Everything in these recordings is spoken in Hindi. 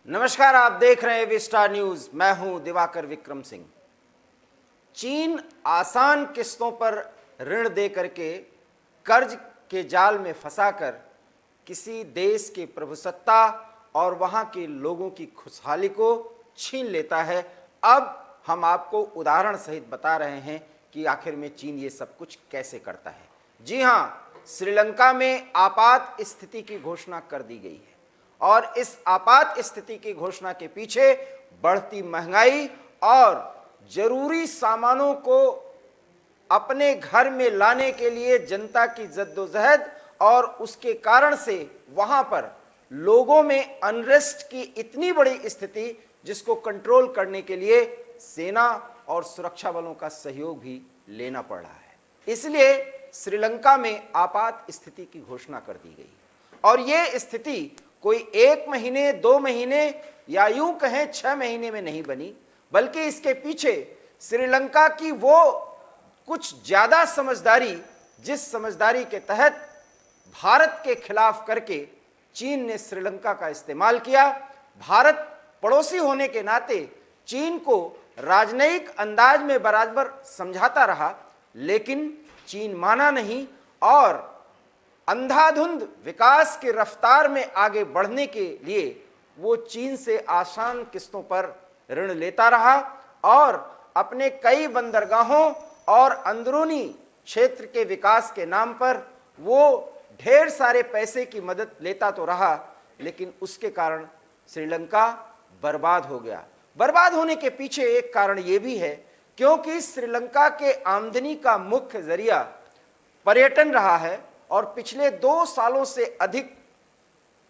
नमस्कार, आप देख रहे हैं विस्टार न्यूज। मैं हूं दिवाकर विक्रम सिंह। चीन आसान किस्तों पर ऋण दे करके कर्ज के जाल में फंसाकर किसी देश की प्रभुसत्ता और वहां के लोगों की खुशहाली को छीन लेता है। अब हम आपको उदाहरण सहित बता रहे हैं कि आखिर में चीन ये सब कुछ कैसे करता है। जी हां, श्रीलंका में आपात स्थिति की घोषणा कर दी गई है और इस आपात स्थिति की घोषणा के पीछे बढ़ती महंगाई और जरूरी सामानों को अपने घर में लाने के लिए जनता की जद्दोजहद और उसके कारण से वहां पर लोगों में अनरेस्ट की इतनी बड़ी स्थिति, जिसको कंट्रोल करने के लिए सेना और सुरक्षा बलों का सहयोग भी लेना पड़ रहा है। इसलिए श्रीलंका में आपात स्थिति की घोषणा कर दी गई और ये स्थिति कोई 1 महीने 2 महीने या यूं कहें 6 महीने में नहीं बनी, बल्कि इसके पीछे श्रीलंका की वो कुछ ज्यादा समझदारी, जिस समझदारी के तहत भारत के खिलाफ करके चीन ने श्रीलंका का इस्तेमाल किया। भारत पड़ोसी होने के नाते चीन को राजनयिक अंदाज में बराबर समझाता रहा, लेकिन चीन माना नहीं और अंधाधुंध विकास की रफ्तार में आगे बढ़ने के लिए वो चीन से आसान किस्तों पर ऋण लेता रहा और अपने कई बंदरगाहों और अंदरूनी क्षेत्र के विकास के नाम पर वो ढेर सारे पैसे की मदद लेता तो रहा, लेकिन उसके कारण श्रीलंका बर्बाद हो गया। बर्बाद होने के पीछे एक कारण ये भी है क्योंकि श्रीलंका के आमदनी का मुख्य जरिया पर्यटन रहा है और पिछले 2 सालों से अधिक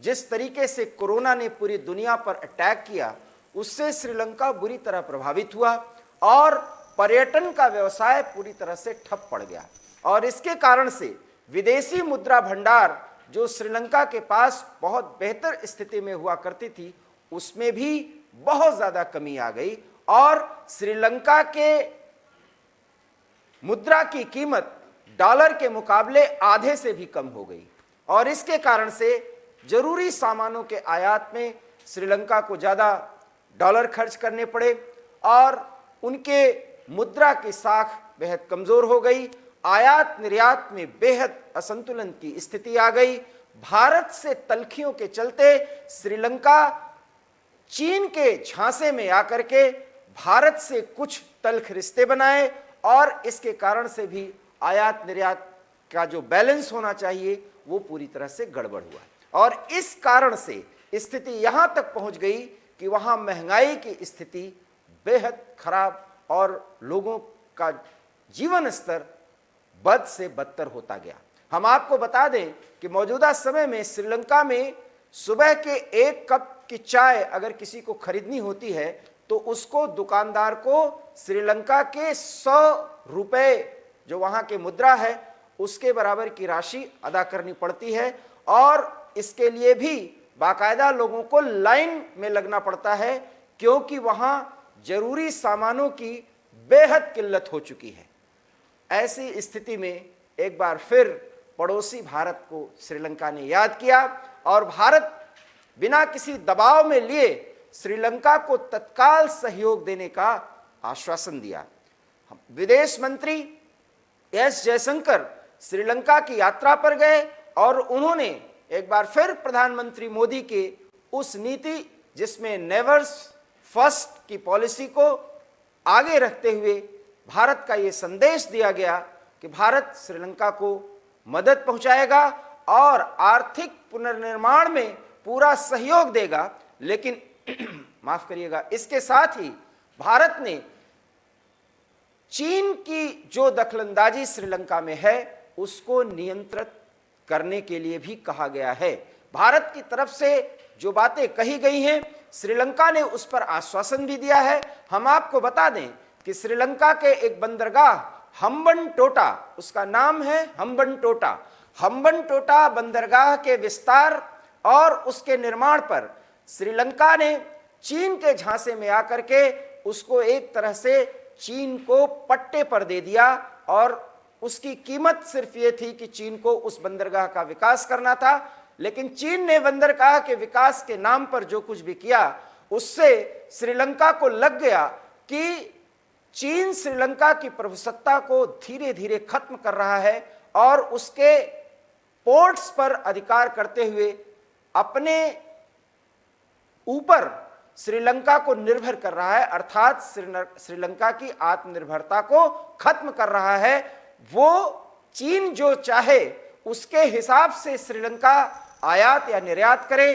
जिस तरीके से कोरोना ने पूरी दुनिया पर अटैक किया, उससे श्रीलंका बुरी तरह प्रभावित हुआ और पर्यटन का व्यवसाय पूरी तरह से ठप पड़ गया और इसके कारण से विदेशी मुद्रा भंडार जो श्रीलंका के पास बहुत बेहतर स्थिति में हुआ करती थी, उसमें भी बहुत ज्यादा कमी आ गई और श्रीलंका के मुद्रा की कीमत डॉलर के मुकाबले आधे से भी कम हो गई और इसके कारण से जरूरी सामानों के आयात में श्रीलंका को ज़्यादा डॉलर खर्च करने पड़े और उनके मुद्रा की साख बेहद कमज़ोर हो गई। आयात निर्यात में बेहद असंतुलन की स्थिति आ गई। भारत से तलखियों के चलते श्रीलंका चीन के झांसे में आकर के भारत से कुछ तल्ख रिश्ते बनाए और इसके कारण से भी आयात निर्यात का जो बैलेंस होना चाहिए वो पूरी तरह से गड़बड़ हुआ और इस कारण से स्थिति यहां तक पहुंच गई कि वहां महंगाई की स्थिति बेहद खराब और लोगों का जीवन स्तर बद से बदतर होता गया। हम आपको बता दें कि मौजूदा समय में श्रीलंका में सुबह के 1 कप की चाय अगर किसी को खरीदनी होती है तो उसको दुकानदार को श्रीलंका के 100 रुपए जो वहां के मुद्रा है उसके बराबर की राशि अदा करनी पड़ती है और इसके लिए भी बाकायदा लोगों को लाइन में लगना पड़ता है क्योंकि वहां जरूरी सामानों की बेहद किल्लत हो चुकी है। ऐसी स्थिति में एक बार फिर पड़ोसी भारत को श्रीलंका ने याद किया और भारत बिना किसी दबाव में लिए श्रीलंका को तत्काल सहयोग देने का आश्वासन दिया। विदेश मंत्री एस जयशंकर श्रीलंका की यात्रा पर गए और उन्होंने एक बार फिर प्रधानमंत्री मोदी के उस नीति जिसमें नेवर्स फर्स्ट की पॉलिसी को आगे रखते हुए भारत का ये संदेश दिया गया कि भारत श्रीलंका को मदद पहुंचाएगा और आर्थिक पुनर्निर्माण में पूरा सहयोग देगा, लेकिन माफ करिएगा, इसके साथ ही भारत ने चीन की जो दखलंदाजी श्रीलंका में है उसको नियंत्रित करने के लिए भी कहा गया है। भारत की तरफ से जो बातें कही गई हैं श्रीलंका ने उस पर आश्वासन भी दिया है। हम आपको बता दें कि श्रीलंका के एक बंदरगाह हम्बनटोटा, उसका नाम है हम्बनटोटा, हम्बनटोटा बंदरगाह के विस्तार और उसके निर्माण पर श्रीलंका ने चीन के झांसे में आकर के उसको एक तरह से चीन को पट्टे पर दे दिया और उसकी कीमत सिर्फ ये थी कि चीन को उस बंदरगाह का विकास करना था, लेकिन चीन ने बंदर कहा कि विकास के नाम पर जो कुछ भी किया उससे श्रीलंका को लग गया कि चीन श्रीलंका की प्रभुसत्ता को धीरे धीरे खत्म कर रहा है और उसके पोर्ट्स पर अधिकार करते हुए अपने ऊपर श्रीलंका को निर्भर कर रहा है, अर्थात श्रीलंका की आत्मनिर्भरता को खत्म कर रहा है। वो चीन जो चाहे उसके हिसाब से श्रीलंका आयात या निर्यात करे।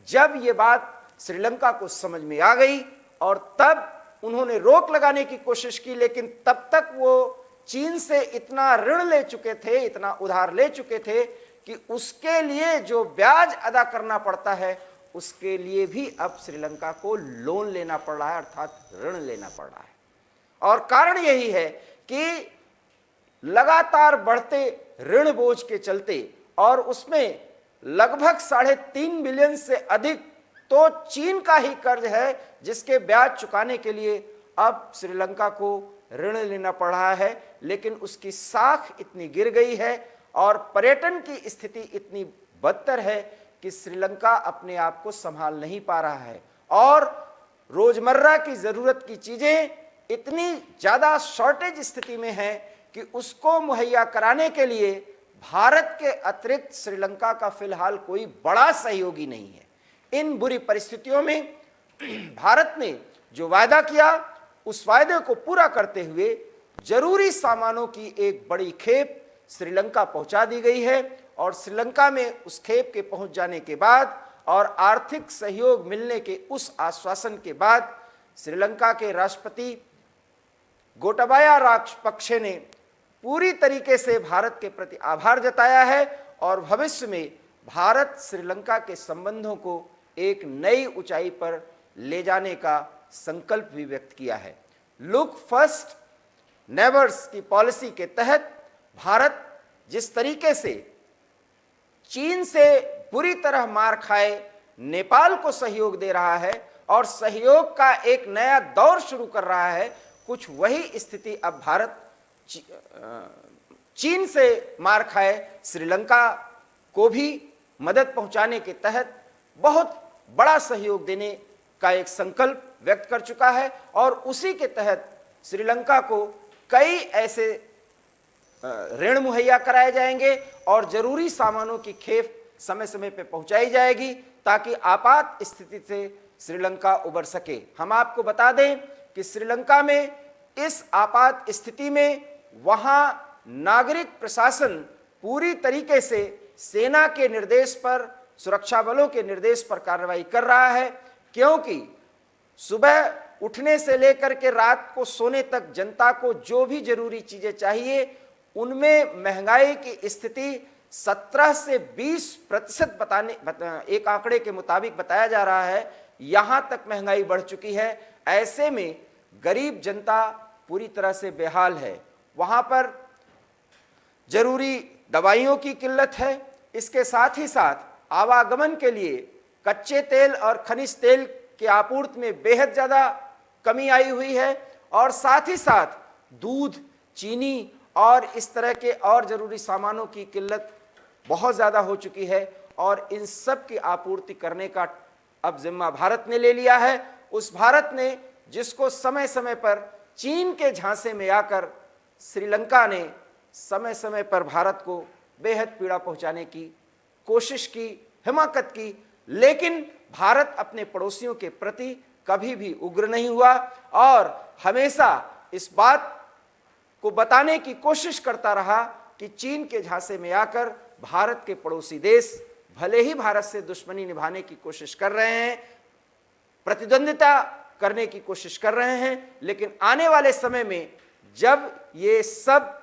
जब ये बात श्रीलंका को समझ में आ गई और तब उन्होंने रोक लगाने की कोशिश की, लेकिन तब तक वो चीन से इतना ऋण ले चुके थे, इतना उधार ले चुके थे कि उसके लिए जो ब्याज अदा करना पड़ता है उसके लिए भी अब श्रीलंका को लोन लेना पड़ रहा है, अर्थात ऋण लेना पड़ रहा है। और कारण यही है कि लगातार बढ़ते ऋण बोझ के चलते और उसमें लगभग 3.5 बिलियन से अधिक तो चीन का ही कर्ज है जिसके ब्याज चुकाने के लिए अब श्रीलंका को ऋण लेना पड़ रहा है। लेकिन उसकी साख इतनी गिर गई है और पर्यटन की स्थिति इतनी बदतर है कि श्रीलंका अपने आप को संभाल नहीं पा रहा है और रोजमर्रा की जरूरत की चीजें इतनी ज्यादा शॉर्टेज स्थिति में है कि उसको मुहैया कराने के लिए भारत के अतिरिक्त श्रीलंका का फिलहाल कोई बड़ा सहयोगी नहीं है। इन बुरी परिस्थितियों में भारत ने जो वायदा किया उस वायदे को पूरा करते हुए जरूरी सामानों की एक बड़ी खेप श्रीलंका पहुंचा दी गई है और श्रीलंका में उस खेप के पहुंच जाने के बाद और आर्थिक सहयोग मिलने के उस आश्वासन के बाद श्रीलंका के राष्ट्रपति गोटाबाया राजपक्षे ने पूरी तरीके से भारत के प्रति आभार जताया है और भविष्य में भारत श्रीलंका के संबंधों को एक नई ऊंचाई पर ले जाने का संकल्प भी व्यक्त किया है। लुक फर्स्ट नेवर्स की पॉलिसी के तहत भारत जिस तरीके से चीन से बुरी तरह मार खाए नेपाल को सहयोग दे रहा है और सहयोग का एक नया दौर शुरू कर रहा है, कुछ वही स्थिति अब भारत चीन से मार खाए श्रीलंका को भी मदद पहुंचाने के तहत बहुत बड़ा सहयोग देने का एक संकल्प व्यक्त कर चुका है और उसी के तहत श्रीलंका को कई ऐसे ऋण मुहैया कराए जाएंगे और जरूरी सामानों की खेप समय समय पर पहुंचाई जाएगी ताकि आपात स्थिति से श्रीलंका उबर सके। हम आपको बता दें कि श्रीलंका में इस आपात स्थिति में वहां नागरिक प्रशासन पूरी तरीके से सेना के निर्देश पर, सुरक्षा बलों के निर्देश पर कार्रवाई कर रहा है, क्योंकि सुबह उठने से लेकर के रात को सोने तक जनता को जो भी जरूरी चीजें चाहिए उनमें महंगाई की स्थिति 17 से 20% एक आंकड़े के मुताबिक बताया जा रहा है, यहां तक महंगाई बढ़ चुकी है। ऐसे में गरीब जनता पूरी तरह से बेहाल है। वहां पर जरूरी दवाइयों की किल्लत है, इसके साथ ही साथ आवागमन के लिए कच्चे तेल और खनिज तेल की आपूर्ति में बेहद ज़्यादा कमी आई हुई है और साथ ही साथ दूध, चीनी और इस तरह के और ज़रूरी सामानों की किल्लत बहुत ज़्यादा हो चुकी है और इन सब की आपूर्ति करने का अब जिम्मा भारत ने ले लिया है। उस भारत ने जिसको समय समय पर चीन के झांसे में आकर श्रीलंका ने समय समय पर भारत को बेहद पीड़ा पहुंचाने की कोशिश की, हिमाकत की, लेकिन भारत अपने पड़ोसियों के प्रति कभी भी उग्र नहीं हुआ और हमेशा इस बात को बताने की कोशिश करता रहा कि चीन के झांसे में आकर भारत के पड़ोसी देश भले ही भारत से दुश्मनी निभाने की कोशिश कर रहे हैं, प्रतिद्वंदिता करने की कोशिश कर रहे हैं, लेकिन आने वाले समय में जब ये सब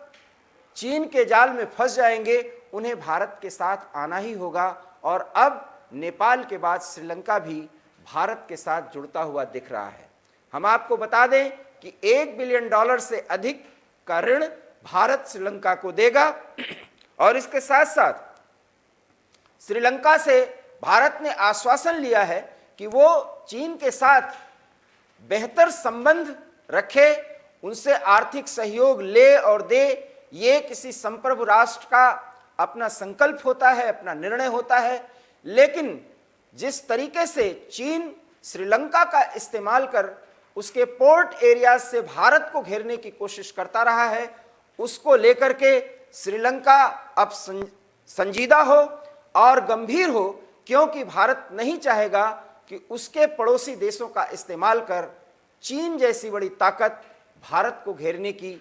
चीन के जाल में फंस जाएंगे उन्हें भारत के साथ आना ही होगा और अब नेपाल के बाद श्रीलंका भी भारत के साथ जुड़ता हुआ दिख रहा है। हम आपको बता दें कि $1 बिलियन से अधिक का ऋण भारत श्रीलंका को देगा और इसके साथ साथ श्रीलंका से भारत ने आश्वासन लिया है कि वो चीन के साथ बेहतर संबंध रखे, उनसे आर्थिक सहयोग ले और दे। ये किसी संप्रभु राष्ट्र का अपना संकल्प होता है, अपना निर्णय होता है, लेकिन जिस तरीके से चीन श्रीलंका का इस्तेमाल कर उसके पोर्ट एरियाज से भारत को घेरने की कोशिश करता रहा है, उसको लेकर के श्रीलंका अब संजीदा हो और गंभीर हो, क्योंकि भारत नहीं चाहेगा कि उसके पड़ोसी देशों का इस्तेमाल कर चीन जैसी बड़ी ताकत भारत को घेरने की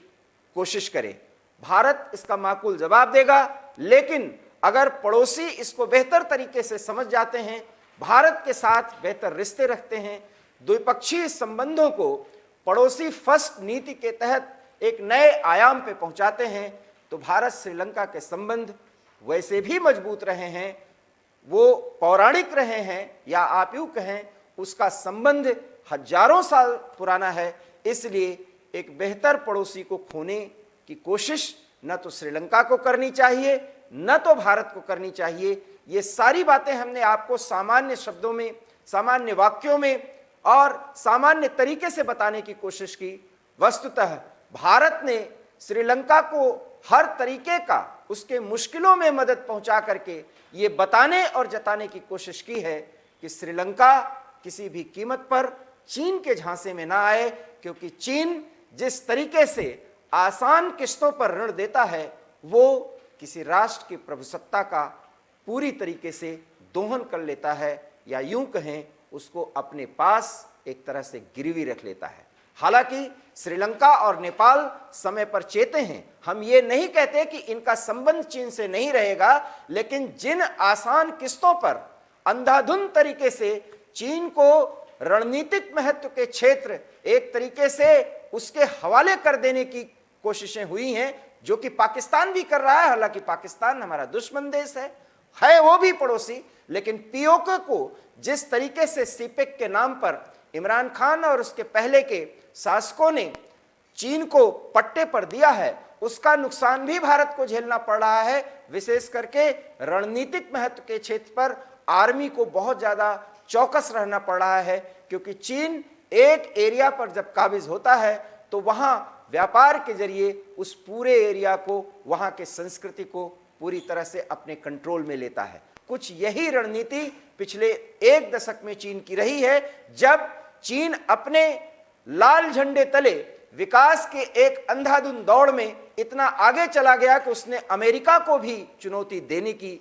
कोशिश करे। भारत इसका माकूल जवाब देगा, लेकिन अगर पड़ोसी इसको बेहतर तरीके से समझ जाते हैं, भारत के साथ बेहतर रिश्ते रखते हैं, द्विपक्षीय संबंधों को पड़ोसी फर्स्ट नीति के तहत एक नए आयाम पे पहुंचाते हैं, तो भारत श्रीलंका के संबंध वैसे भी मजबूत रहे हैं, वो पौराणिक रहे हैं, या आप यूं कहें उसका संबंध हजारों साल पुराना है। इसलिए एक बेहतर पड़ोसी को खोने की कोशिश न तो श्रीलंका को करनी चाहिए, न तो भारत को करनी चाहिए। ये सारी बातें हमने आपको सामान्य शब्दों में, सामान्य वाक्यों में और सामान्य तरीके से बताने की कोशिश की। वस्तुतः भारत ने श्रीलंका को हर तरीके का उसके मुश्किलों में मदद पहुंचा करके ये बताने और जताने की कोशिश की है कि श्रीलंका किसी भी कीमत पर चीन के झांसे में ना आए, क्योंकि चीन जिस तरीके से आसान किस्तों पर ऋण देता है, वो किसी राष्ट्र की प्रभुसत्ता का पूरी तरीके से दोहन कर लेता है, या यूं कहें उसको अपने पास एक तरह से गिरवी रख लेता है। हालांकि श्रीलंका और नेपाल समय पर चेते हैं। हम ये नहीं कहते कि इनका संबंध चीन से नहीं रहेगा, लेकिन जिन आसान किस्तों पर अंधाधुंध तरीके से चीन को रणनीतिक महत्व के क्षेत्र एक तरीके से उसके हवाले कर देने की कोशिशें हुई हैं, जो कि पाकिस्तान भी कर रहा है। हालांकि पाकिस्तान हमारा दुश्मन देश है वो भी पड़ोसी, लेकिन पीओके को जिस तरीके से सीपेक के नाम पर इमरान खान और उसके पहले के शासकों ने चीन को पट्टे पर दिया है, उसका नुकसान भी भारत को झेलना पड़ रहा है। विशेष करके रणनीतिक महत्व के क्षेत्र पर आर्मी को बहुत ज्यादा चौकस रहना पड़ रहा है, क्योंकि चीन एक एरिया पर जब काबिज होता है तो वहां व्यापार के जरिए उस पूरे एरिया को, वहां के संस्कृति को पूरी तरह से अपने कंट्रोल में लेता है। कुछ यही रणनीति पिछले एक दशक में चीन की रही है, जब चीन अपने लाल झंडे तले विकास के एक अंधाधुंध दौड़ में इतना आगे चला गया कि उसने अमेरिका को भी चुनौती देने की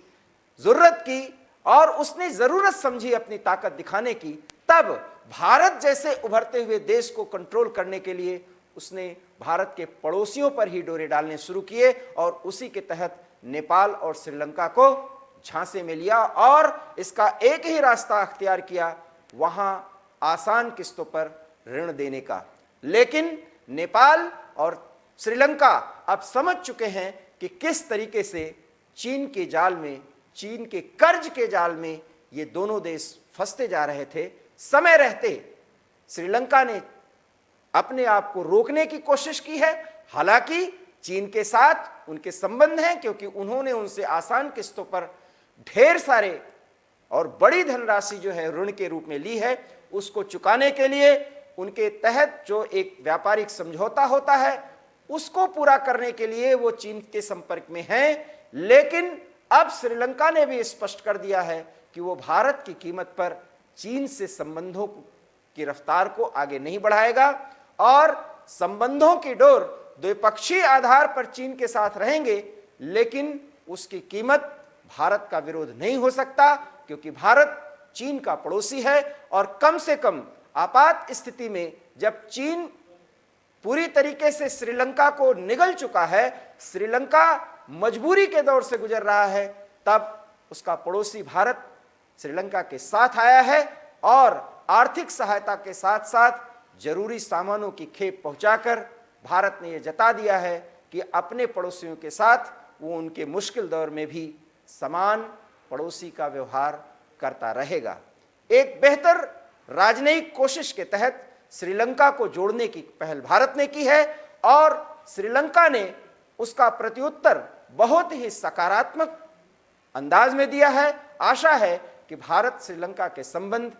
जरूरत की और उसने जरूरत समझी अपनी ताकत दिखाने की। तब भारत जैसे उभरते हुए देश को कंट्रोल करने के लिए उसने भारत के पड़ोसियों पर ही डोरे डालने शुरू किए और उसी के तहत नेपाल और श्रीलंका को झांसे में लिया और इसका एक ही रास्ता अख्तियार किया, वहां आसान किस्तों पर ऋण देने का। लेकिन नेपाल और श्रीलंका अब समझ चुके हैं कि किस तरीके से चीन के जाल में, चीन के कर्ज के जाल में ये दोनों देश फंसते जा रहे थे। समय रहते श्रीलंका ने अपने आप को रोकने की कोशिश की है। हालांकि चीन के साथ उनके संबंध हैं, क्योंकि उन्होंने उनसे आसान किस्तों पर ढेर सारे और बड़ी धनराशि जो है ऋण के रूप में ली है, उसको चुकाने के लिए उनके तहत जो एक व्यापारिक समझौता होता है उसको पूरा करने के लिए वो चीन के संपर्क में हैं। लेकिन अब श्रीलंका ने भी स्पष्ट कर दिया है कि वो भारत की कीमत पर चीन से संबंधों की रफ्तार को आगे नहीं बढ़ाएगा और संबंधों की डोर द्विपक्षीय आधार पर चीन के साथ रहेंगे, लेकिन उसकी कीमत भारत का विरोध नहीं हो सकता, क्योंकि भारत चीन का पड़ोसी है और कम से कम आपात स्थिति में जब चीन पूरी तरीके से श्रीलंका को निगल चुका है, श्रीलंका मजबूरी के दौर से गुजर रहा है, तब उसका पड़ोसी भारत श्रीलंका के साथ आया है और आर्थिक सहायता के साथ साथ जरूरी सामानों की खेप पहुंचाकर भारत ने यह जता दिया है कि अपने पड़ोसियों के साथ वो उनके मुश्किल दौर में भी समान पड़ोसी का व्यवहार करता रहेगा। एक बेहतर राजनयिक कोशिश के तहत श्रीलंका को जोड़ने की पहल भारत ने की है और श्रीलंका ने उसका प्रत्युत्तर बहुत ही सकारात्मक अंदाज में दिया है। आशा है कि भारत श्रीलंका के संबंध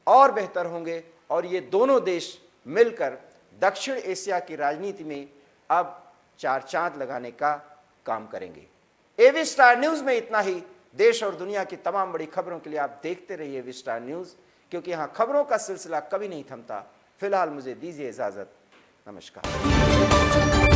और बेहतर होंगे और ये दोनों देश मिलकर दक्षिण एशिया की राजनीति में अब चार चांद लगाने का काम करेंगे। एवी स्टार न्यूज में इतना ही। देश और दुनिया की तमाम बड़ी खबरों के लिए आप देखते रहिए विस्टार न्यूज़, क्योंकि यहाँ खबरों का सिलसिला कभी नहीं थमता। फिलहाल मुझे दीजिए इजाज़त। नमस्कार।